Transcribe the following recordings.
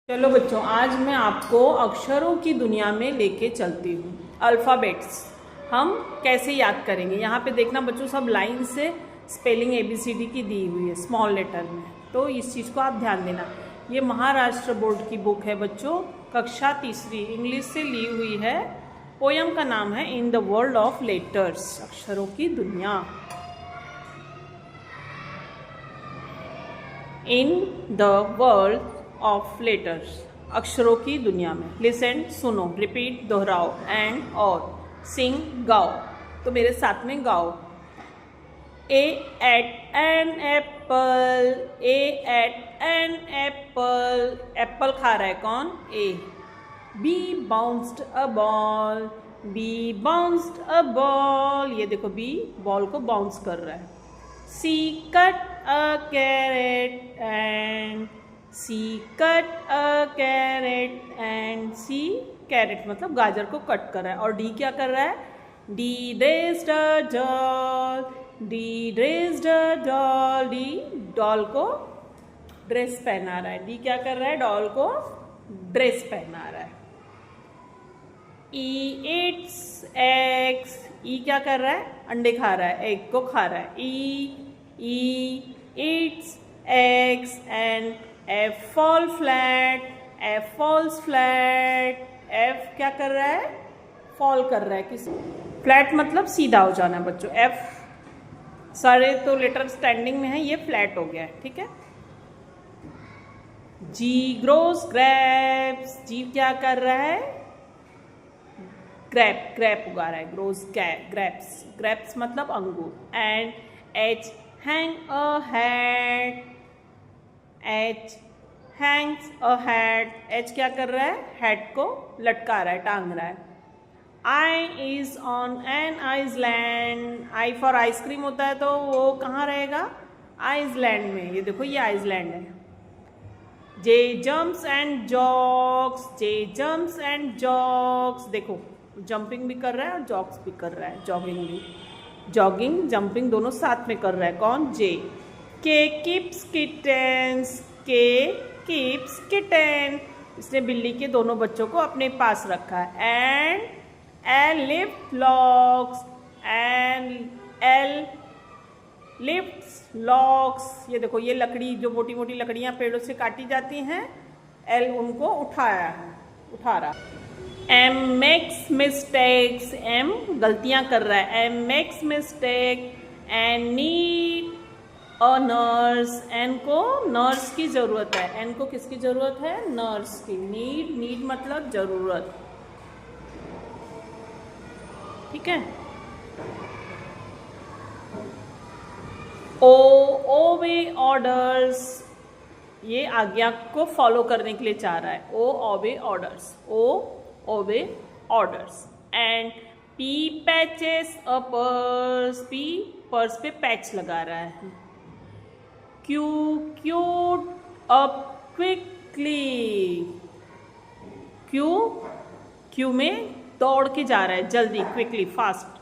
चलो बच्चों, आज मैं आपको अक्षरों की दुनिया में लेके चलती हूँ। अल्फ़ाबेट्स हम कैसे याद करेंगे। यहाँ पे देखना बच्चों, सब लाइन से स्पेलिंग ABCD की दी हुई है स्मॉल लेटर में, तो इस चीज़ को आप ध्यान देना। ये महाराष्ट्र बोर्ड की बुक है बच्चों, कक्षा तीसरी, इंग्लिश से ली हुई है। पोयम का नाम है in the world of letters, अक्षरों की दुनिया। In the world of letters, अक्षरों की दुनिया में। लिसन, सुनो, रिपीट, दोहराओ, एंड और सिंग, गाओ। तो मेरे साथ में गाओ। A ate an apple, A ate an apple, apple खा रहा है कौन? A. B bounced a ball, B bounced a ball, ये देखो बी बॉल को बाउंस कर रहा है। C cut a carrot and, C cut a carrot and, C carrot मतलब गाजर को कट कर रहा है। और डी क्या कर रहा है? D dressed a doll, D dressed a doll, D doll को ड्रेस पहना रहा है। डी क्या कर रहा है? डॉल को ड्रेस पहना रहा है। ई इट्स एग्स, ई क्या कर रहा है? अंडे खा रहा है, एग को खा रहा है। E eats eggs and F fall flat, F falls flat, F क्या कर रहा है? फॉल कर रहा है। किस फ्लैट मतलब सीधा हो जाना बच्चों। एफ सारे तो लेटर स्टैंडिंग में है, ये फ्लैट हो गया है, ठीक है। जी ग्रोस ग्रेप्स, जी क्या कर रहा है? ग्रेप, ग्रेप उगा रहा है। ग्रोस ग्रेप्स, ग्रेप्स मतलब अंगूर। And H hang a hat, H Hanks a hat, H क्या कर रहा है? हैट को लटका रहा है, टांग रहा है। I is on an island, I for ice cream होता है तो वो कहाँ रहेगा? आइसलैंड में। ये देखो ये आइसलैंड है। J jumps and jogs, J jumps and jogs, देखो जंपिंग भी कर रहा है और जॉक्स भी कर रहा है, जॉगिंग भी। जॉगिंग जंपिंग दोनों साथ में कर रहा है कौन? जे। के कीप्स किटेंस, के कीप्स किटेन, इसने बिल्ली के दोनों बच्चों को अपने पास रखा है। And L lift locks, and L lifts locks, ये देखो ये लकड़ी, जो मोटी मोटी लकड़ियां पेड़ों से काटी जाती हैं, एल उनको उठा रहा। एम मेक्स मिस्टेक्स, एम गलतियां कर रहा है, M makes mistake and need a nurse, N को नर्स की जरूरत है। एन को किसकी जरूरत है? नर्स की। नीड, नीड मतलब जरूरत, ठीक है। ओ ओबे ऑर्डर्स, ये आज्ञा को फॉलो करने के लिए चाह रहा है। ओ obey orders, O obey orders. And P patches a purse, P purse पे पैच लगा रहा है। Q queued up quickly, Q Q में दौड़ के जा रहा है, जल्दी, quickly, fast.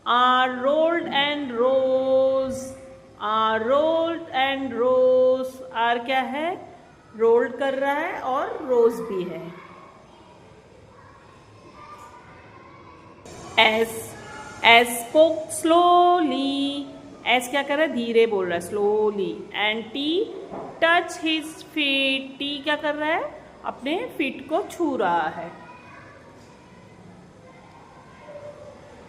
R rolled and rose, R rolled and rose, R क्या है? रोल्ड कर रहा है और रोज भी है। एस स्पोक स्लोली, एस क्या कर रहा है? धीरे बोल रहा है, slowly. And T touch his feet, T क्या कर रहा है? अपने फीट को छू रहा है।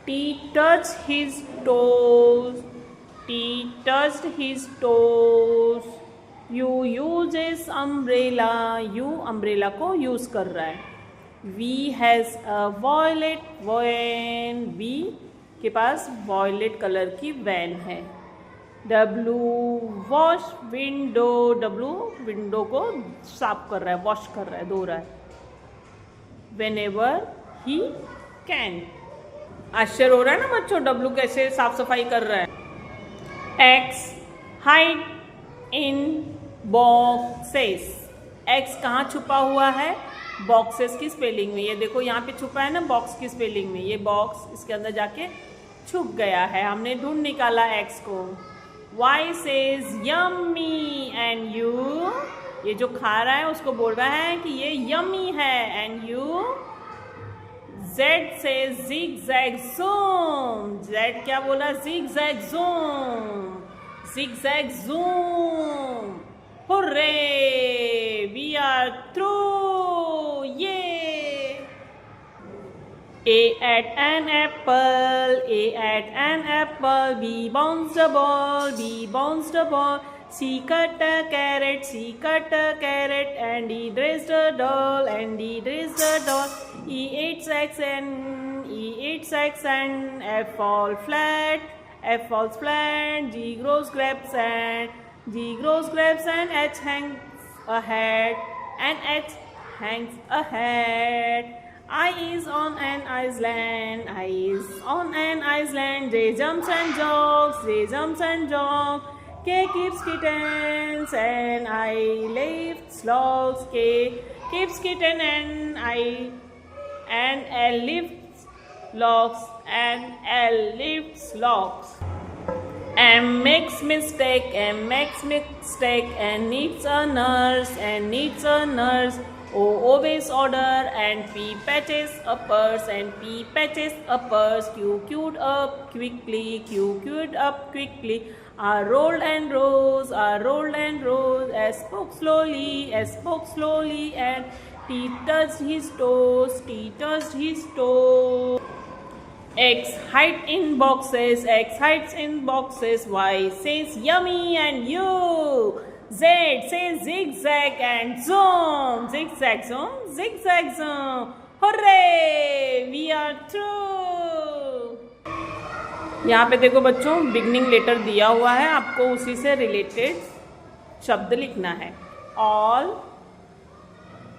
T touch his toes, T touched his toes. U uses umbrella, U umbrella को यूज कर रहा है। V has a violet van, V के पास वॉयलेट कलर की वैन है। W wash window, W window को साफ कर रहा है, वॉश कर रहा है, धो रहा है। वेनेवर ही कैन, आश्चर्य हो रहा है ना बच्चों, डब्लू कैसे साफ सफाई कर रहा है। एक्स हाइड इन बॉक्सेस, एक्स कहाँ छुपा हुआ है? बॉक्सेस की स्पेलिंग में। ये देखो यहाँ पे छुपा है ना बॉक्स की स्पेलिंग में, ये बॉक्स इसके अंदर जाके छुप गया है, हमने ढूंढ निकाला एक्स को। Y says yummy and you ये जो खा रहा है उसको बोल रहा है कि ये यम्मी है। And you Z says zig zag zoom. Z क्या बोला? Zig zag zoom, zig zag zoom. Hooray, we are through. ये A at an apple, A at an apple, B bounced a ball, B bounced a ball. C cut a carrot, C cut a carrot, and D dressed a doll, and D dressed a doll. E ate sacks and E ate sacks and F fall flat, F falls flat. G grows grapes and G grows grapes and H hangs a hat, and H hangs a hat. I is on an island, I is on an island. J jumps and jogs, J jumps and jogs. K keeps kittens and I lifts logs. K keeps kitten and L lifts logs, and L lifts logs. M makes mistake, M makes mistake, and needs a nurse, and needs a nurse. O obeys order, and P patches a purse, and P patches a purse. Q queued up quickly, Q queued up quickly. R rolled and rose, R rolled and rose. S spoke slowly, S spoke slowly, and T touched his toes, T touched his toes. X hides in boxes, X hides in boxes. Y says yummy and you. Z says zigzag and zoom, zigzag zoom, zigzag zoom. Hooray! We are through. यहाँ पे देखो बच्चों, beginning letter दिया हुआ है, आपको उसी से रिलेटेड शब्द लिखना है। All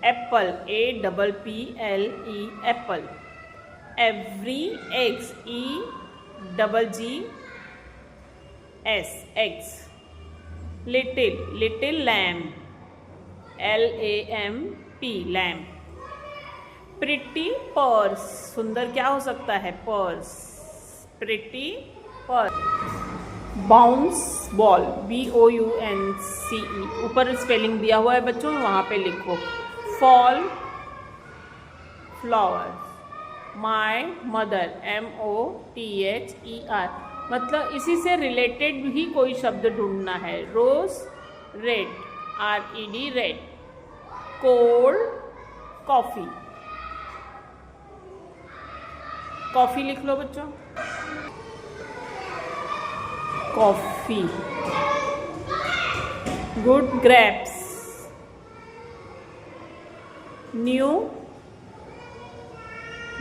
Apple, APPLE Apple. Every eggs, EGGS eggs. Little, little lamp, LAMP lamp. Pretty purse, सुंदर क्या हो सकता है? Purse, pretty purse. Bounce ball, BOUNCE, ऊपर स्पेलिंग दिया हुआ है बच्चों, वहाँ पे लिखो। Fall flower. My mother, MOTHER, मतलब इसी से रिलेटेड भी कोई शब्द ढूंढना है। Rose red, RED red. Cold coffee, coffee लिख लो बच्चों, coffee. Good grapes. New,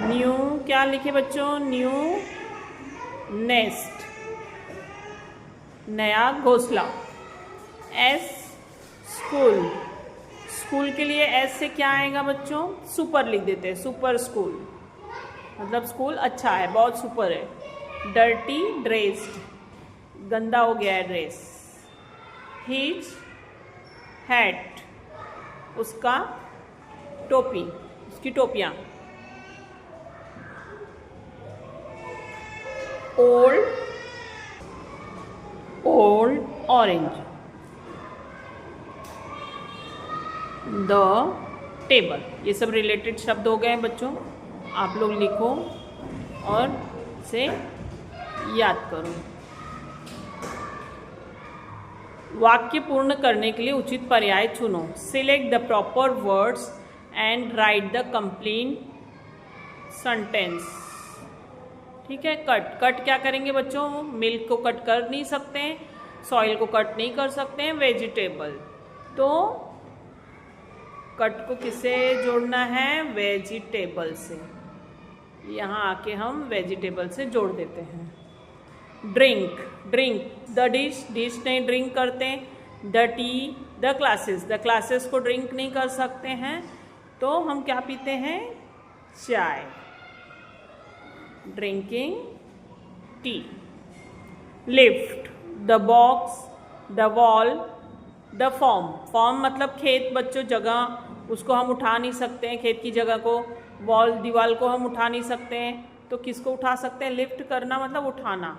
new क्या लिखे बच्चों? न्यू नेस्ट, नया घोंसला। एस स्कूल, स्कूल के लिए एस से क्या आएगा बच्चों? सुपर लिख देते हैं, सुपर स्कूल, मतलब स्कूल अच्छा है, बहुत सुपर है। डर्टी ड्रेस्ड, गंदा हो गया है ड्रेस। हिज हैट, उसका टोपी, उसकी टोपियाँ। Old, old orange. The table, ये सब रिलेटेड शब्द हो गए बच्चों, आप लोग लिखो और से याद करो। वाक्य पूर्ण करने के लिए उचित पर्याय चुनो। Select the proper words and right the complete sentence. ठीक है। कट, कट क्या करेंगे बच्चों? मिल्क को कट कर नहीं सकते हैं, सॉइल को कट नहीं कर सकते हैं, वेजिटेबल। तो कट को किससे जोड़ना है? वेजिटेबल से। यहाँ आके हम वेजिटेबल से जोड़ देते हैं। Drink, drink the dish, dish नहीं ड्रिंक करते। The T, the classes, the classes को ड्रिंक नहीं कर सकते हैं, तो हम क्या पीते हैं? चाय। Drinking tea. Lift, the box, the wall, the form. Form मतलब खेत बच्चों, जगह, उसको हम उठा नहीं सकते हैं, खेत की जगह को। वॉल, दीवार को हम उठा नहीं सकते हैं, तो किसको उठा सकते हैं? लिफ्ट करना मतलब उठाना।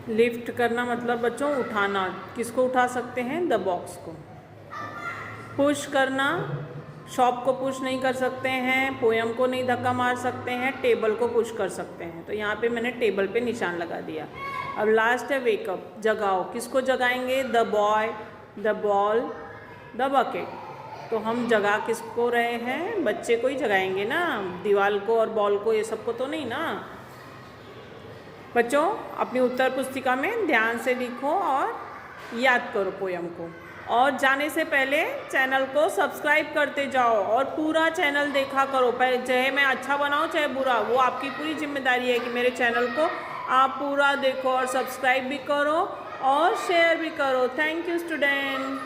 लिफ्ट करना मतलब बच्चों उठाना। किसको उठा सकते हैं? द बॉक्स को। पुश करना, शॉप को पुश नहीं कर सकते हैं, पोयम को नहीं धक्का मार सकते हैं, टेबल को पुश कर सकते हैं। तो यहाँ पे मैंने टेबल पे निशान लगा दिया। अब लास्ट है वेकअप, जगाओ। किसको जगाएंगे? The boy, the ball, the bucket. तो हम जगा किसको रहे हैं? बच्चे को ही जगाएंगे ना, दीवार को और बॉल को, ये सबको तो नहीं ना। बच्चों अपनी उत्तर पुस्तिका में ध्यान से लिखो और याद करो पोयम को। और जाने से पहले चैनल को सब्सक्राइब करते जाओ और पूरा चैनल देखा करो। चाहे मैं अच्छा बनाऊँ चाहे बुरा, वो आपकी पूरी जिम्मेदारी है कि मेरे चैनल को आप पूरा देखो और सब्सक्राइब भी करो और शेयर भी करो। Thank you student.